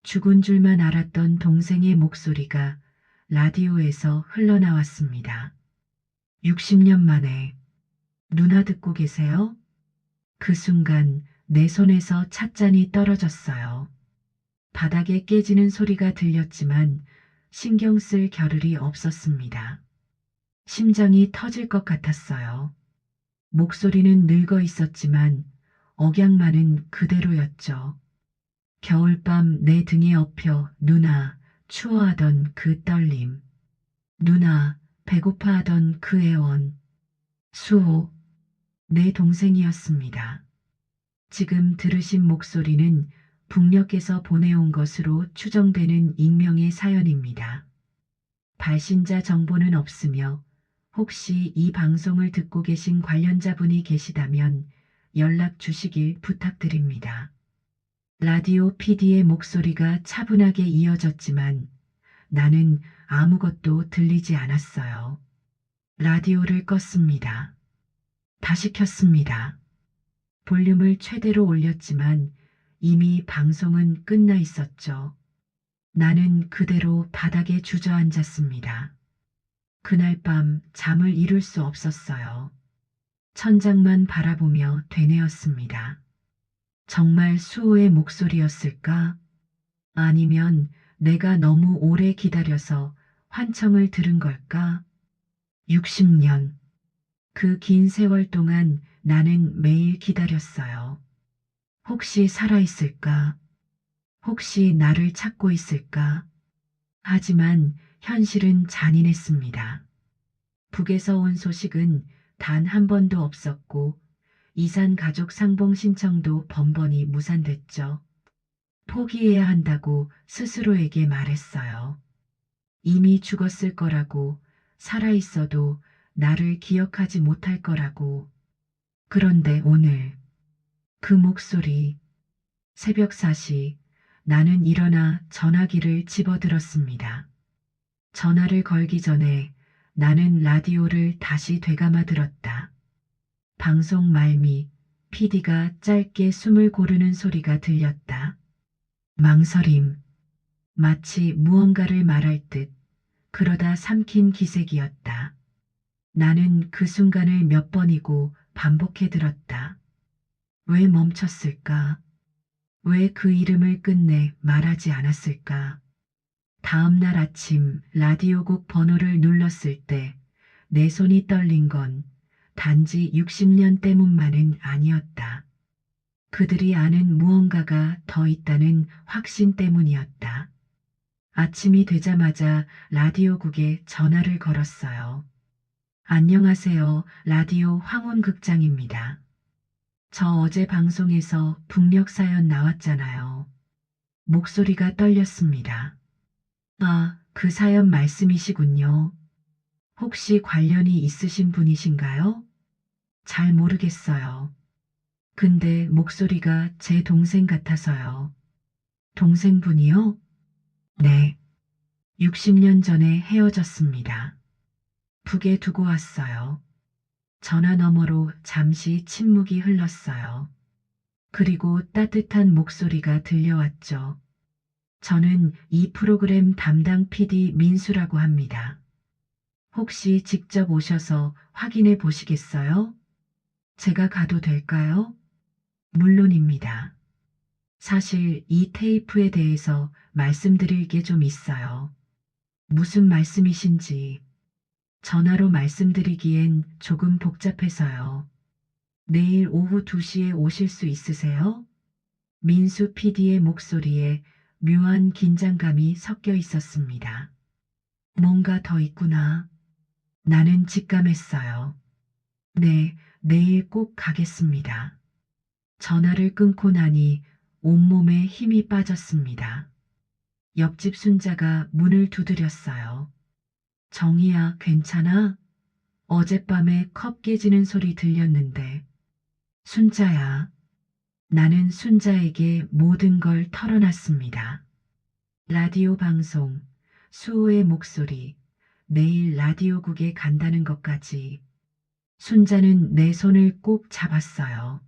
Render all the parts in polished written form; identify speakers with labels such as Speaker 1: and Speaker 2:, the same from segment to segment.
Speaker 1: 죽은 줄만 알았던 동생의 목소리가 라디오에서 흘러나왔습니다. 60년 만에 누나 듣고 계세요? 그 순간 내 손에서 찻잔이 떨어졌어요. 바닥에 깨지는 소리가 들렸지만 신경 쓸 겨를이 없었습니다. 심장이 터질 것 같았어요. 목소리는 늙어 있었지만 억양만은 그대로였죠. 겨울밤 내 등에 엎여 누나 추워하던 그 떨림. 누나 배고파하던 그 애원. 수호 내 동생이었습니다. 지금 들으신 목소리는 북녘에서 보내온 것으로 추정되는 익명의 사연입니다. 발신자 정보는 없으며 혹시 이 방송을 듣고 계신 관련자분이 계시다면 연락 주시길 부탁드립니다. 라디오 PD의 목소리가 차분하게 이어졌지만 나는 아무것도 들리지 않았어요. 라디오를 껐습니다. 다시 켰습니다. 볼륨을 최대로 올렸지만 이미 방송은 끝나 있었죠. 나는 그대로 바닥에 주저앉았습니다. 그날 밤 잠을 이룰 수 없었어요. 천장만 바라보며 되뇌었습니다. 정말 수호의 목소리였을까? 아니면 내가 너무 오래 기다려서 환청을 들은 걸까? 60년. 그 긴 세월 동안 나는 매일 기다렸어요. 혹시 살아있을까? 혹시 나를 찾고 있을까? 하지만 현실은 잔인했습니다. 북에서 온 소식은 단 한 번도 없었고 이산 가족 상봉 신청도 번번이 무산됐죠. 포기해야 한다고 스스로에게 말했어요. 이미 죽었을 거라고, 살아있어도 나를 기억하지 못할 거라고. 그런데 오늘 그 목소리, 새벽 4시 나는 일어나 전화기를 집어들었습니다. 전화를 걸기 전에 나는 라디오를 다시 되감아 들었다. 방송 말미 PD가 짧게 숨을 고르는 소리가 들렸다. 망설임, 마치 무언가를 말할 듯 그러다 삼킨 기색이었다. 나는 그 순간을 몇 번이고 반복해 들었다. 왜 멈췄을까? 왜 그 이름을 끝내 말하지 않았을까? 다음 날 아침 라디오국 번호를 눌렀을 때 내 손이 떨린 건 단지 60년 때문만은 아니었다. 그들이 아는 무언가가 더 있다는 확신 때문이었다. 아침이 되자마자 라디오국에 전화를 걸었어요. 안녕하세요. 라디오 황혼극장입니다. 저 어제 방송에서 북녘 사연 나왔잖아요. 목소리가 떨렸습니다. 아, 그 사연 말씀이시군요. 혹시 관련이 있으신 분이신가요? 잘 모르겠어요. 근데 목소리가 제 동생 같아서요. 동생분이요? 네. 60년 전에 헤어졌습니다. 북에 두고 왔어요. 전화 너머로 잠시 침묵이 흘렀어요. 그리고 따뜻한 목소리가 들려왔죠. 저는 이 프로그램 담당 PD 민수라고 합니다. 혹시 직접 오셔서 확인해 보시겠어요? 제가 가도 될까요? 물론입니다. 사실 이 테이프에 대해서 말씀드릴 게 좀 있어요. 무슨 말씀이신지 전화로 말씀드리기엔 조금 복잡해서요. 내일 오후 2시에 오실 수 있으세요? 민수 PD의 목소리에 묘한 긴장감이 섞여 있었습니다. 뭔가 더 있구나. 나는 직감했어요. 네, 내일 꼭 가겠습니다. 전화를 끊고 나니 온몸에 힘이 빠졌습니다. 옆집 순자가 문을 두드렸어요. 정희야, 괜찮아? 어젯밤에 컵 깨지는 소리 들렸는데. 순자야. 나는 순자에게 모든 걸 털어놨습니다. 라디오 방송, 수호의 목소리, 내일 라디오국에 간다는 것까지. 순자는 내 손을 꼭 잡았어요.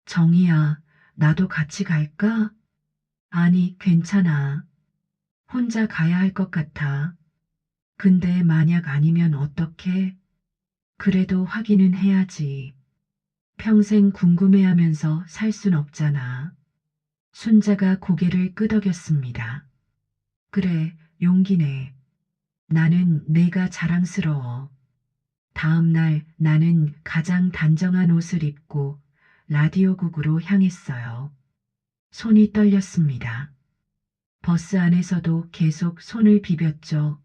Speaker 1: 정희야, 나도 같이 갈까? 아니, 괜찮아. 혼자 가야 할 것 같아. 근데 만약 아니면 어떡해? 그래도 확인은 해야지. 평생 궁금해하면서 살 순 없잖아. 순자가 고개를 끄덕였습니다. 그래, 용기네. 나는 내가 자랑스러워. 다음 날 나는 가장 단정한 옷을 입고 라디오국으로 향했어요. 손이 떨렸습니다. 버스 안에서도 계속 손을 비볐죠.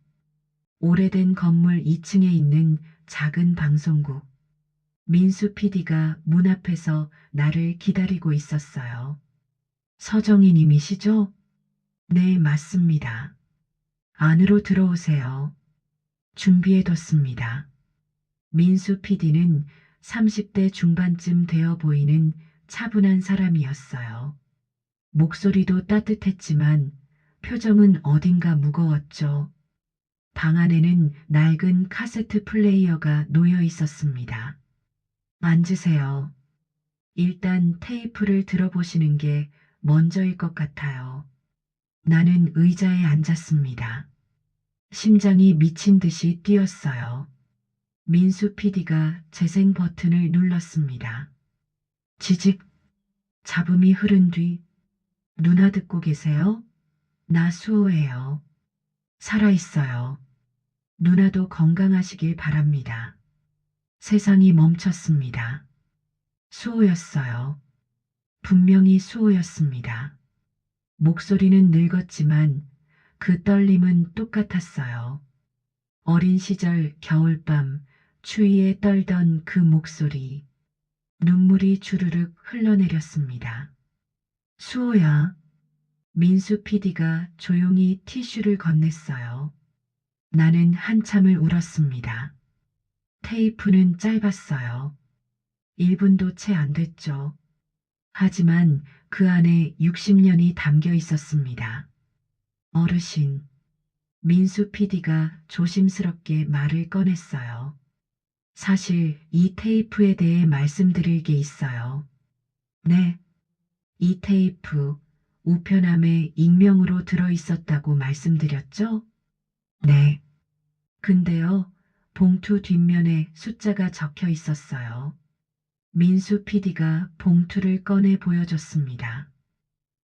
Speaker 1: 오래된 건물 2층에 있는 작은 방송국. 민수 PD가 문 앞에서 나를 기다리고 있었어요. 서정희님이시죠? 네, 맞습니다. 안으로 들어오세요. 준비해뒀습니다. 민수 PD는 30대 중반쯤 되어 보이는 차분한 사람이었어요. 목소리도 따뜻했지만 표정은 어딘가 무거웠죠. 방 안에는 낡은 카세트 플레이어가 놓여 있었습니다. 앉으세요. 일단 테이프를 들어보시는 게 먼저일 것 같아요. 나는 의자에 앉았습니다. 심장이 미친 듯이 뛰었어요. 민수 PD가 재생 버튼을 눌렀습니다. 지직, 잡음이 흐른 뒤, 누나 듣고 계세요? 나 수호예요. 살아있어요. 누나도 건강하시길 바랍니다. 세상이 멈췄습니다. 수호였어요. 분명히 수호였습니다. 목소리는 늙었지만 그 떨림은 똑같았어요. 어린 시절 겨울밤 추위에 떨던 그 목소리. 눈물이 주르륵 흘러내렸습니다. 수호야. 민수 PD가 조용히 티슈를 건넸어요. 나는 한참을 울었습니다. 테이프는 짧았어요. 1분도 채 안 됐죠. 하지만 그 안에 60년이 담겨 있었습니다. 어르신. 민수 PD가 조심스럽게 말을 꺼냈어요. 사실 이 테이프에 대해 말씀드릴 게 있어요. 네. 이 테이프 우편함에 익명으로 들어 있었다고 말씀드렸죠? 네. 근데요, 봉투 뒷면에 숫자가 적혀 있었어요. 민수 PD가 봉투를 꺼내 보여줬습니다.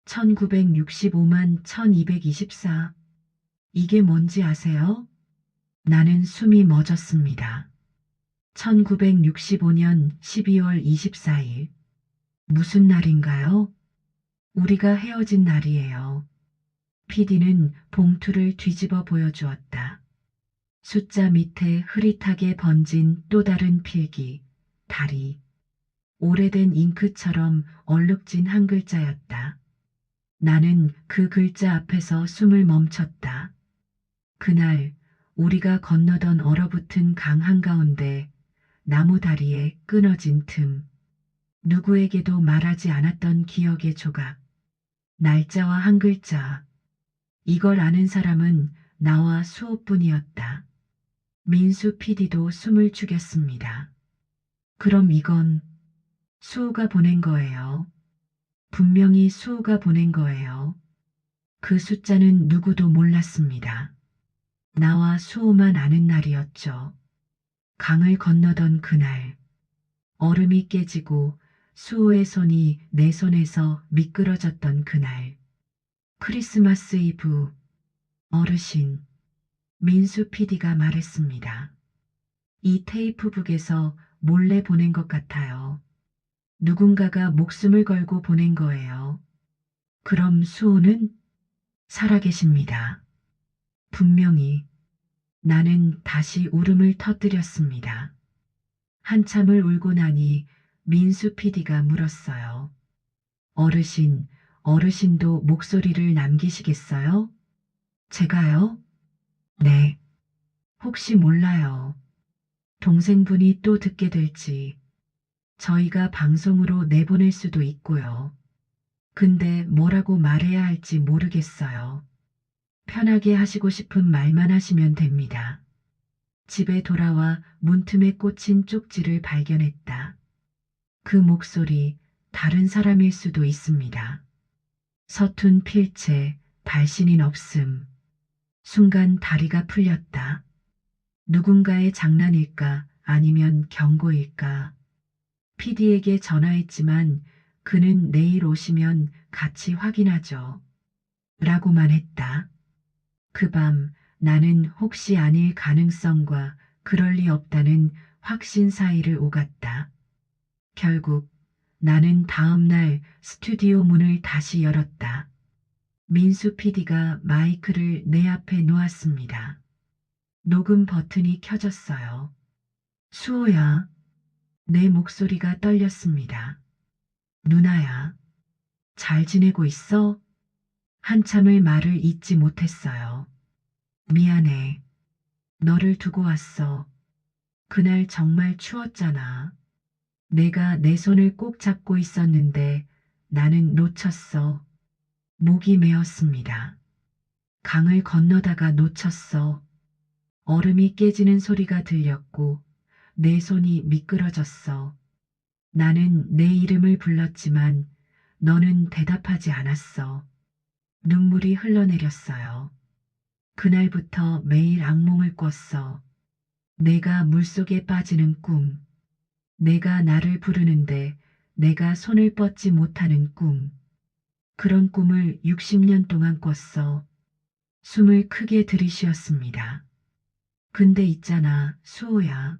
Speaker 1: 1965만 1224. 이게 뭔지 아세요? 나는 숨이 멎었습니다. 1965년 12월 24일. 무슨 날인가요? 우리가 헤어진 날이에요. PD는 봉투를 뒤집어 보여주었다. 숫자 밑에 흐릿하게 번진 또 다른 필기, 다리. 오래된 잉크처럼 얼룩진 한 글자였다. 나는 그 글자 앞에서 숨을 멈췄다. 그날 우리가 건너던 얼어붙은 강 한가운데 나무 다리에 끊어진 틈. 누구에게도 말하지 않았던 기억의 조각. 날짜와 한 글자. 이걸 아는 사람은 나와 수호뿐이었다. 민수 PD도 숨을 죽였습니다. 그럼 이건 수호가 보낸 거예요. 분명히 수호가 보낸 거예요. 그 숫자는 누구도 몰랐습니다. 나와 수호만 아는 날이었죠. 강을 건너던 그날, 얼음이 깨지고 수호의 손이 내 손에서 미끄러졌던 그날, 크리스마스 이브, 어르신, 민수 PD가 말했습니다. 이 테이프북에서 몰래 보낸 것 같아요. 누군가가 목숨을 걸고 보낸 거예요. 그럼 수호는 살아계십니다. 분명히. 나는 다시 울음을 터뜨렸습니다. 한참을 울고 나니 민수 PD가 물었어요. 어르신, 어르신도 목소리를 남기시겠어요? 제가요? 네. 혹시 몰라요. 동생분이 또 듣게 될지. 저희가 방송으로 내보낼 수도 있고요. 근데 뭐라고 말해야 할지 모르겠어요. 편하게 하시고 싶은 말만 하시면 됩니다. 집에 돌아와 문틈에 꽂힌 쪽지를 발견했다. 그 목소리 다른 사람일 수도 있습니다. 서툰 필체, 발신인 없음. 순간 다리가 풀렸다. 누군가의 장난일까 아니면 경고일까. PD에게 전화했지만 그는 내일 오시면 같이 확인하죠. 라고만 했다. 그 밤 나는 혹시 아닐 가능성과 그럴 리 없다는 확신 사이를 오갔다. 결국 나는 다음 날 스튜디오 문을 다시 열었다. 민수 PD가 마이크를 내 앞에 놓았습니다. 녹음 버튼이 켜졌어요. 수호야. 내 목소리가 떨렸습니다. 누나야. 잘 지내고 있어? 한참을 말을 잇지 못했어요. 미안해. 너를 두고 왔어. 그날 정말 추웠잖아. 내가 내 손을 꼭 잡고 있었는데 나는 놓쳤어. 목이 메었습니다. 강을 건너다가 놓쳤어. 얼음이 깨지는 소리가 들렸고 내 손이 미끄러졌어. 나는 내 이름을 불렀지만 너는 대답하지 않았어. 눈물이 흘러내렸어요. 그날부터 매일 악몽을 꿨어. 내가 물속에 빠지는 꿈. 내가 나를 부르는데 내가 손을 뻗지 못하는 꿈. 그런 꿈을 60년 동안 꿨어. 숨을 크게 들이쉬었습니다. 근데 있잖아, 수호야.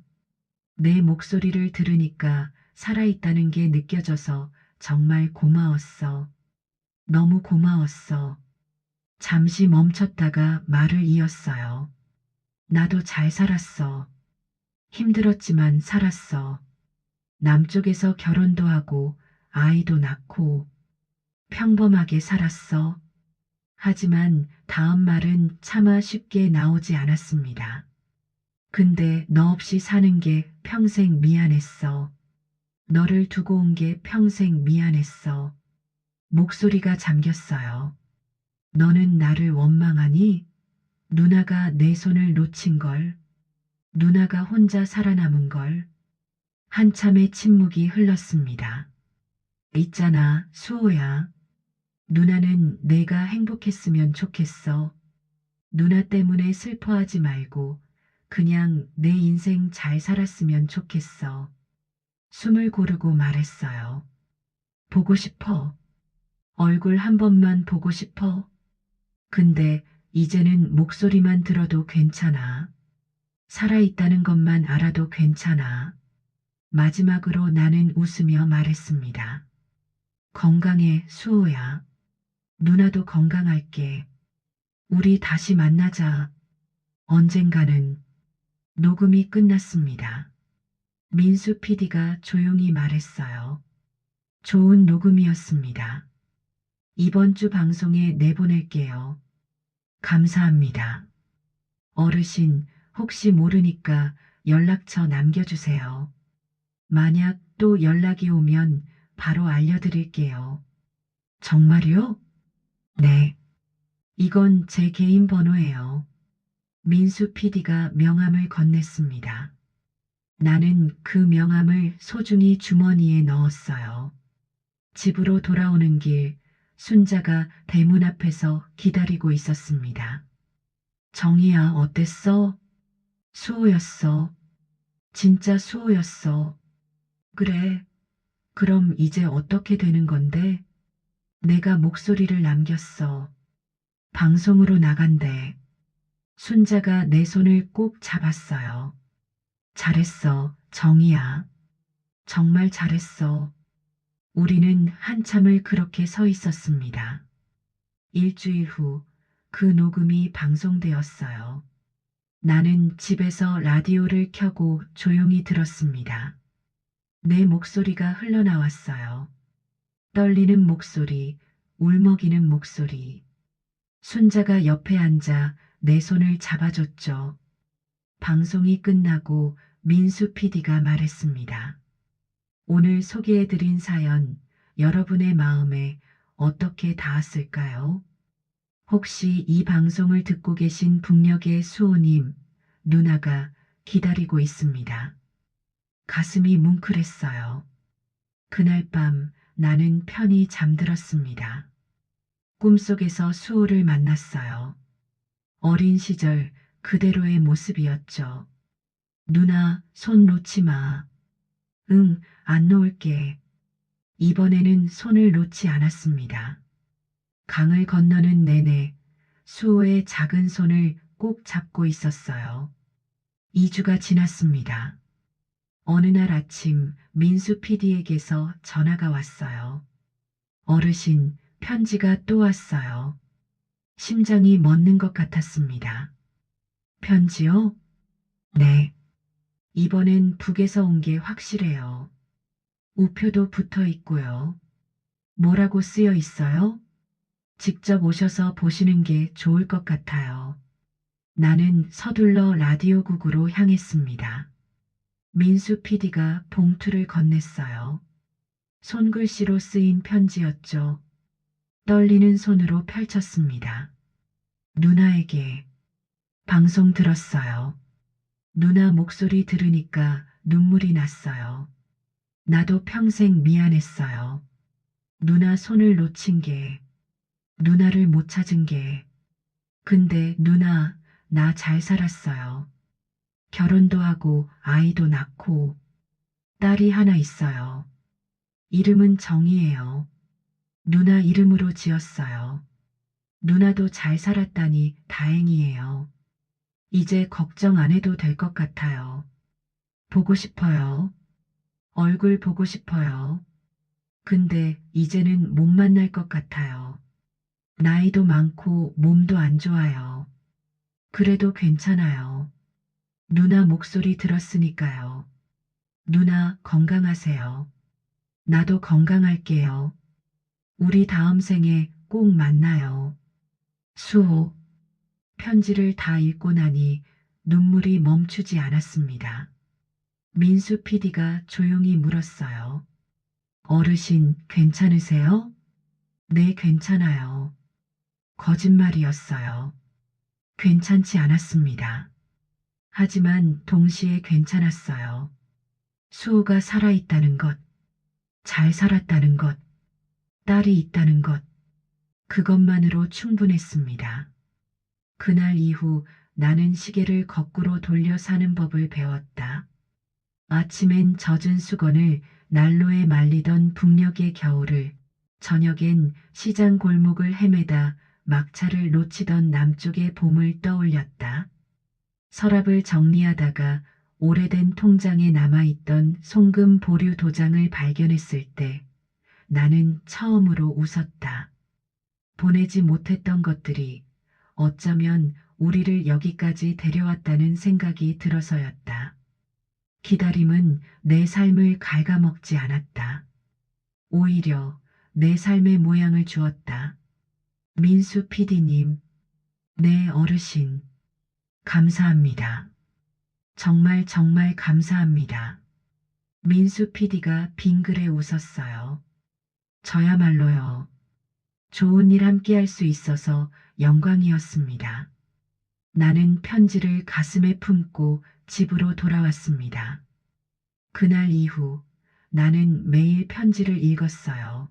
Speaker 1: 내 목소리를 들으니까 살아있다는 게 느껴져서 정말 고마웠어. 너무 고마웠어. 잠시 멈췄다가 말을 이었어요. 나도 잘 살았어. 힘들었지만 살았어. 남쪽에서 결혼도 하고 아이도 낳고 평범하게 살았어. 하지만 다음 말은 차마 쉽게 나오지 않았습니다. 근데 너 없이 사는 게 평생 미안했어. 너를 두고 온 게 평생 미안했어. 목소리가 잠겼어요. 너는 나를 원망하니? 누나가 내 손을 놓친 걸. 누나가 혼자 살아남은 걸. 한참의 침묵이 흘렀습니다. 있잖아, 수호야. 누나는 내가 행복했으면 좋겠어. 누나 때문에 슬퍼하지 말고 그냥 내 인생 잘 살았으면 좋겠어. 숨을 고르고 말했어요. 보고 싶어. 얼굴 한 번만 보고 싶어. 근데 이제는 목소리만 들어도 괜찮아. 살아있다는 것만 알아도 괜찮아. 마지막으로 나는 웃으며 말했습니다. 건강해, 수호야. 누나도 건강할게. 우리 다시 만나자. 언젠가는. 녹음이 끝났습니다. 민수 PD가 조용히 말했어요. 좋은 녹음이었습니다. 이번 주 방송에 내보낼게요. 감사합니다. 어르신, 혹시 모르니까 연락처 남겨주세요. 만약 또 연락이 오면 바로 알려드릴게요. 정말요? 네. 이건 제 개인 번호예요. 민수 PD가 명함을 건넸습니다. 나는 그 명함을 소중히 주머니에 넣었어요. 집으로 돌아오는 길, 순자가 대문 앞에서 기다리고 있었습니다. 정희야, 어땠어? 수호였어. 진짜 수호였어. 그래. 그럼 이제 어떻게 되는 건데? 내가 목소리를 남겼어. 방송으로 나간대. 순자가 내 손을 꼭 잡았어요. 잘했어, 정희야. 정말 잘했어. 우리는 한참을 그렇게 서 있었습니다. 일주일 후 그 녹음이 방송되었어요. 나는 집에서 라디오를 켜고 조용히 들었습니다. 내 목소리가 흘러나왔어요. 떨리는 목소리, 울먹이는 목소리. 순자가 옆에 앉아 내 손을 잡아줬죠. 방송이 끝나고 민수 PD가 말했습니다. 오늘 소개해드린 사연, 여러분의 마음에 어떻게 닿았을까요? 혹시 이 방송을 듣고 계신 북녘의 수호님, 누나가 기다리고 있습니다. 가슴이 뭉클했어요. 그날 밤 나는 편히 잠들었습니다. 꿈속에서 수호를 만났어요. 어린 시절 그대로의 모습이었죠. 누나, 손 놓지 마. 응, 안 놓을게. 이번에는 손을 놓지 않았습니다. 강을 건너는 내내 수호의 작은 손을 꼭 잡고 있었어요. 2주가 지났습니다. 어느 날 아침 민수 PD에게서 전화가 왔어요. 어르신, 편지가 또 왔어요. 심장이 멎는 것 같았습니다. 편지요? 네. 이번엔 북에서 온 게 확실해요. 우표도 붙어 있고요. 뭐라고 쓰여 있어요? 직접 오셔서 보시는 게 좋을 것 같아요. 나는 서둘러 라디오국으로 향했습니다. 민수 PD가 봉투를 건넸어요. 손글씨로 쓰인 편지였죠. 떨리는 손으로 펼쳤습니다. 누나에게. 방송 들었어요. 누나 목소리 들으니까 눈물이 났어요. 나도 평생 미안했어요. 누나 손을 놓친 게, 누나를 못 찾은 게. 근데 누나, 나 잘 살았어요. 결혼도 하고 아이도 낳고 딸이 하나 있어요. 이름은 정이에요. 누나 이름으로 지었어요. 누나도 잘 살았다니 다행이에요. 이제 걱정 안 해도 될 것 같아요. 보고 싶어요. 얼굴 보고 싶어요. 근데 이제는 못 만날 것 같아요. 나이도 많고 몸도 안 좋아요. 그래도 괜찮아요. 누나 목소리 들었으니까요. 누나 건강하세요. 나도 건강할게요. 우리 다음 생에 꼭 만나요. 수호. 편지를 다 읽고 나니 눈물이 멈추지 않았습니다. 민수 PD가 조용히 물었어요. 어르신, 괜찮으세요? 네, 괜찮아요. 거짓말이었어요. 괜찮지 않았습니다. 하지만 동시에 괜찮았어요. 수호가 살아있다는 것, 잘 살았다는 것, 딸이 있다는 것, 그것만으로 충분했습니다. 그날 이후 나는 시계를 거꾸로 돌려 사는 법을 배웠다. 아침엔 젖은 수건을 난로에 말리던 북녘의 겨울을, 저녁엔 시장 골목을 헤매다 막차를 놓치던 남쪽의 봄을 떠올렸다. 서랍을 정리하다가 오래된 통장에 남아있던 송금 보류 도장을 발견했을 때 나는 처음으로 웃었다. 보내지 못했던 것들이 어쩌면 우리를 여기까지 데려왔다는 생각이 들어서였다. 기다림은 내 삶을 갉아먹지 않았다. 오히려 내 삶의 모양을 주었다. 민수 PD님, 네 어르신, 감사합니다. 정말 정말 감사합니다. 민수 PD가 빙그레 웃었어요. 저야말로요. 좋은 일 함께 할 수 있어서 영광이었습니다. 나는 편지를 가슴에 품고 집으로 돌아왔습니다. 그날 이후 나는 매일 편지를 읽었어요.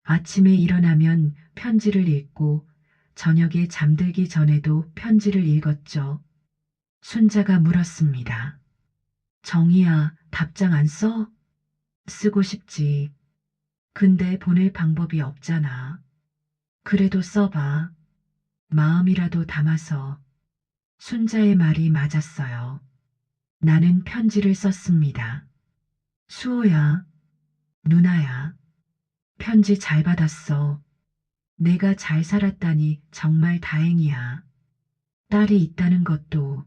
Speaker 1: 아침에 일어나면 편지를 읽고 저녁에 잠들기 전에도 편지를 읽었죠. 순자가 물었습니다. 정희야, 답장 안 써? 쓰고 싶지. 근데 보낼 방법이 없잖아. 그래도 써봐. 마음이라도 담아서. 순자의 말이 맞았어요. 나는 편지를 썼습니다. 수호야, 누나야, 편지 잘 받았어. 내가 잘 살았다니 정말 다행이야. 딸이 있다는 것도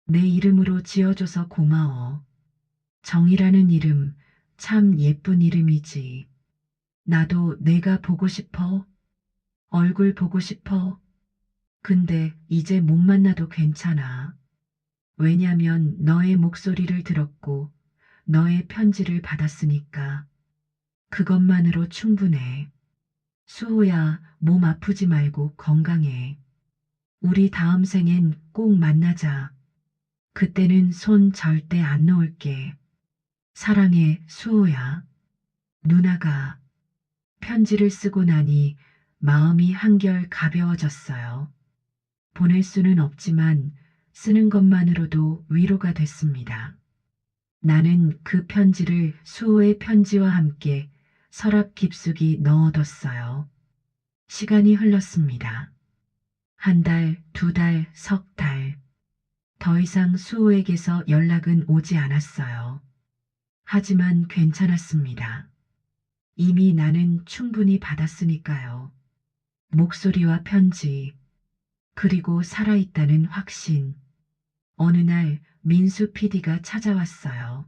Speaker 1: 내 이름으로 지어줘서 고마워. 정이라는 이름 참 예쁜 이름이지. 나도 내가 보고 싶어. 얼굴 보고 싶어. 근데 이제 못 만나도 괜찮아. 왜냐면 너의 목소리를 들었고 너의 편지를 받았으니까. 그것만으로 충분해. 수호야, 몸 아프지 말고 건강해. 우리 다음 생엔 꼭 만나자. 그때는 손 절대 안 놓을게. 사랑해, 수호야. 누나가 편지를 쓰고 나니 마음이 한결 가벼워졌어요. 보낼 수는 없지만 쓰는 것만으로도 위로가 됐습니다. 나는 그 편지를 수호의 편지와 함께 서랍 깊숙이 넣어뒀어요. 시간이 흘렀습니다. 한 달, 두 달, 석 달. 더 이상 수호에게서 연락은 오지 않았어요. 하지만 괜찮았습니다. 이미 나는 충분히 받았으니까요. 목소리와 편지, 그리고 살아있다는 확신. 어느 날 민수 PD가 찾아왔어요.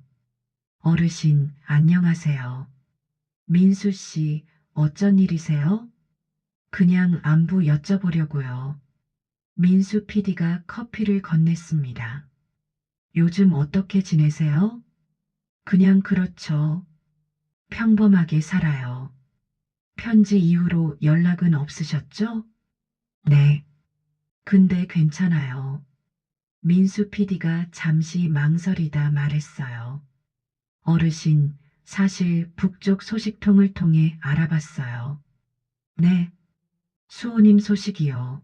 Speaker 1: 어르신, 안녕하세요. 민수 씨, 어쩐 일이세요? 그냥 안부 여쭤보려고요. 민수 PD가 커피를 건넸습니다. 요즘 어떻게 지내세요? 그냥 그렇죠. 평범하게 살아요. 편지 이후로 연락은 없으셨죠? 네. 근데 괜찮아요. 민수 PD가 잠시 망설이다 말했어요. 어르신, 사실 북쪽 소식통을 통해 알아봤어요. 네. 수호님 소식이요.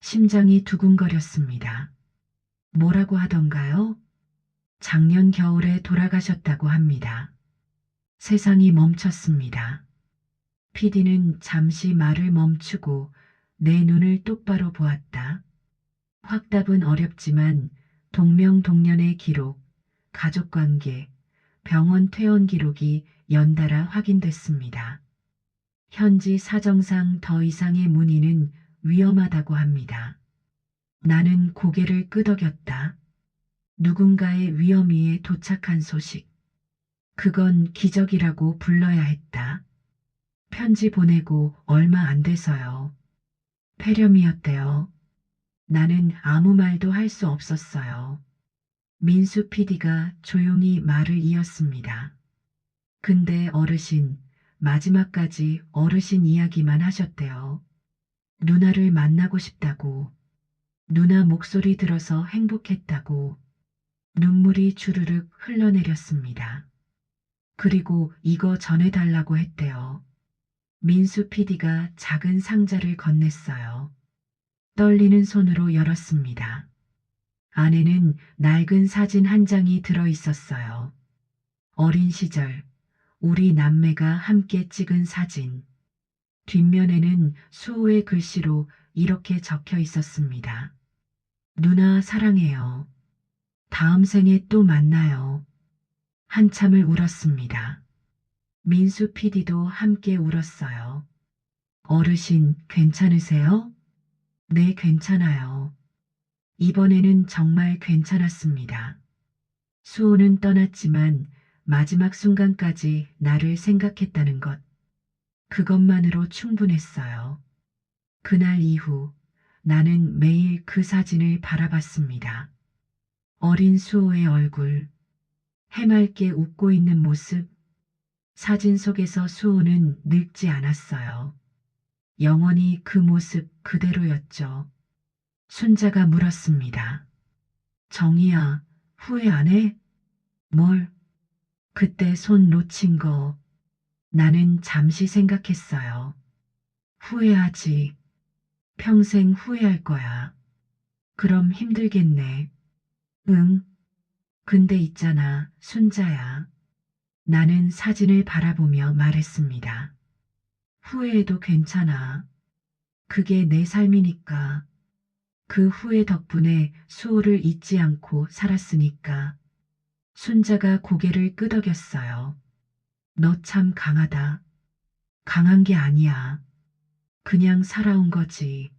Speaker 1: 심장이 두근거렸습니다. 뭐라고 하던가요? 작년 겨울에 돌아가셨다고 합니다. 세상이 멈췄습니다. PD는 잠시 말을 멈추고 내 눈을 똑바로 보았다. 확답은 어렵지만 동명동년의 기록, 가족관계, 병원 퇴원 기록이 연달아 확인됐습니다. 현지 사정상 더 이상의 문의는 위험하다고 합니다. 나는 고개를 끄덕였다. 누군가의 위험 위에 도착한 소식. 그건 기적이라고 불러야 했다. 편지 보내고 얼마 안 돼서요. 폐렴이었대요. 나는 아무 말도 할 수 없었어요. 민수 PD가 조용히 말을 이었습니다. 근데 어르신, 마지막까지 어르신 이야기만 하셨대요. 누나를 만나고 싶다고. 누나 목소리 들어서 행복했다고. 눈물이 주르륵 흘러내렸습니다. 그리고 이거 전해달라고 했대요. 민수 PD가 작은 상자를 건넸어요. 떨리는 손으로 열었습니다. 안에는 낡은 사진 한 장이 들어 있었어요. 어린 시절, 우리 남매가 함께 찍은 사진. 뒷면에는 수호의 글씨로 이렇게 적혀 있었습니다. 누나 사랑해요. 다음 생에 또 만나요. 한참을 울었습니다. 민수 PD도 함께 울었어요. 어르신, 괜찮으세요? 네, 괜찮아요. 이번에는 정말 괜찮았습니다. 수호는 떠났지만 마지막 순간까지 나를 생각했다는 것. 그것만으로 충분했어요. 그날 이후 나는 매일 그 사진을 바라봤습니다. 어린 수호의 얼굴, 해맑게 웃고 있는 모습, 사진 속에서 수호는 늙지 않았어요. 영원히 그 모습 그대로였죠. 순자가 물었습니다. 정희야, 후회 안 해? 뭘? 그때 손 놓친 거. 나는 잠시 생각했어요. 후회하지. 평생 후회할 거야. 그럼 힘들겠네. 응. 근데 있잖아, 순자야. 나는 사진을 바라보며 말했습니다. 후회해도 괜찮아. 그게 내 삶이니까. 그 후회 덕분에 수호를 잊지 않고 살았으니까. 순자가 고개를 끄덕였어요. 너 참 강하다. 강한 게 아니야. 그냥 살아온 거지.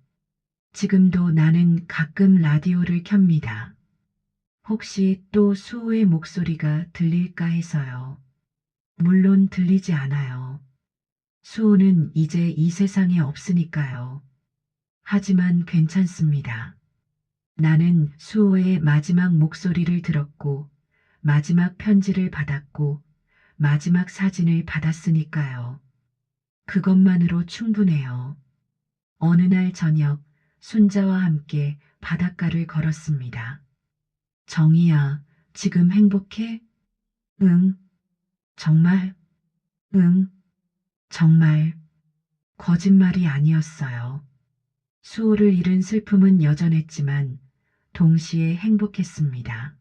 Speaker 1: 지금도 나는 가끔 라디오를 켭니다. 혹시 또 수호의 목소리가 들릴까 해서요. 물론 들리지 않아요. 수호는 이제 이 세상에 없으니까요. 하지만 괜찮습니다. 나는 수호의 마지막 목소리를 들었고, 마지막 편지를 받았고, 마지막 사진을 받았으니까요. 그것만으로 충분해요. 어느 날 저녁, 순자와 함께 바닷가를 걸었습니다. 정희야, 지금 행복해? 응. 정말? 응. 정말. 거짓말이 아니었어요. 수호를 잃은 슬픔은 여전했지만 동시에 행복했습니다.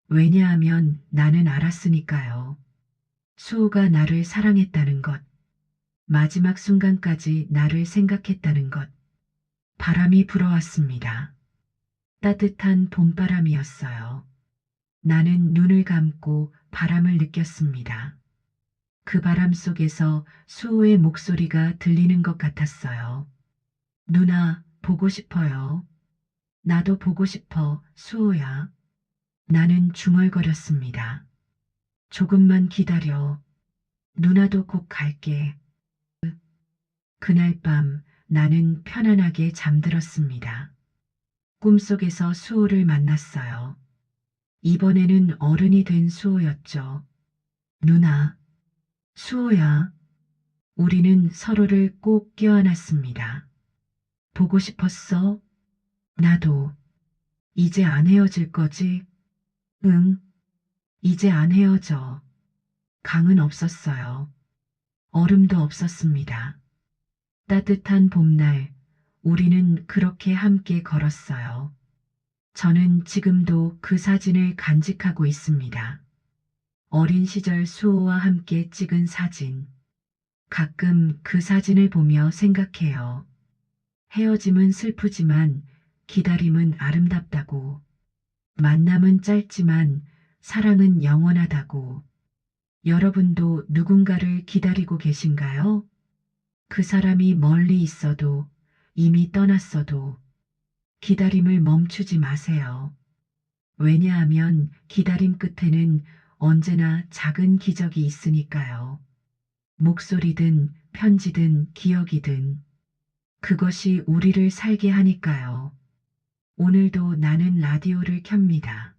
Speaker 1: 왜냐하면 나는 알았으니까요. 수호가 나를 사랑했다는 것, 마지막 순간까지 나를 생각했다는 것. 바람이 불어왔습니다. 따뜻한 봄바람이었어요. 나는 눈을 감고 바람을 느꼈습니다. 그 바람 속에서 수호의 목소리가 들리는 것 같았어요. 누나, 보고 싶어요. 나도 보고 싶어, 수호야. 나는 중얼거렸습니다. 조금만 기다려. 누나도 곧 갈게. 그날 밤 나는 편안하게 잠들었습니다. 꿈속에서 수호를 만났어요. 이번에는 어른이 된 수호였죠. 누나, 수호야. 우리는 서로를 꼭 껴안았습니다. 보고 싶었어? 나도. 이제 안 헤어질 거지? 응, 이제 안 헤어져. 강은 없었어요. 얼음도 없었습니다. 따뜻한 봄날, 우리는 그렇게 함께 걸었어요. 저는 지금도 그 사진을 간직하고 있습니다. 어린 시절 수호와 함께 찍은 사진. 가끔 그 사진을 보며 생각해요. 헤어짐은 슬프지만 기다림은 아름답다고. 만남은 짧지만 사랑은 영원하다고. 여러분도 누군가를 기다리고 계신가요? 그 사람이 멀리 있어도 이미 떠났어도 기다림을 멈추지 마세요. 왜냐하면 기다림 끝에는 언제나 작은 기적이 있으니까요. 목소리든 편지든 기억이든 그것이 우리를 살게 하니까요. 오늘도 나는 라디오를 켭니다.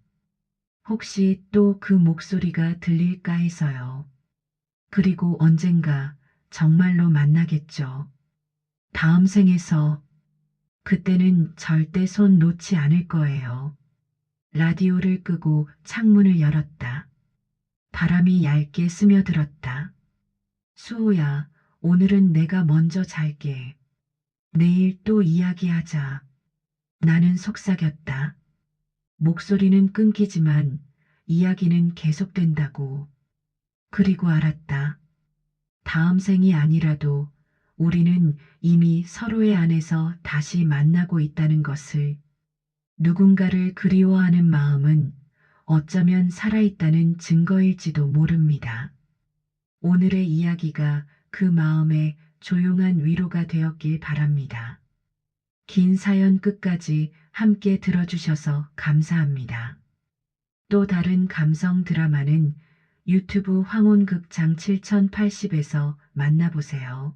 Speaker 1: 혹시 또 그 목소리가 들릴까 해서요. 그리고 언젠가 정말로 만나겠죠. 다음 생에서. 그때는 절대 손 놓지 않을 거예요. 라디오를 끄고 창문을 열었다. 바람이 얇게 스며들었다. 수호야, 오늘은 내가 먼저 잘게. 내일 또 이야기하자. 나는 속삭였다. 목소리는 끊기지만 이야기는 계속된다고. 그리고 알았다. 다음 생이 아니라도 우리는 이미 서로의 안에서 다시 만나고 있다는 것을. 누군가를 그리워하는 마음은 어쩌면 살아있다는 증거일지도 모릅니다. 오늘의 이야기가 그 마음에 조용한 위로가 되었길 바랍니다. 긴 사연 끝까지 함께 들어주셔서 감사합니다. 또 다른 감성 드라마는 유튜브 황혼극장 7080에서 만나보세요.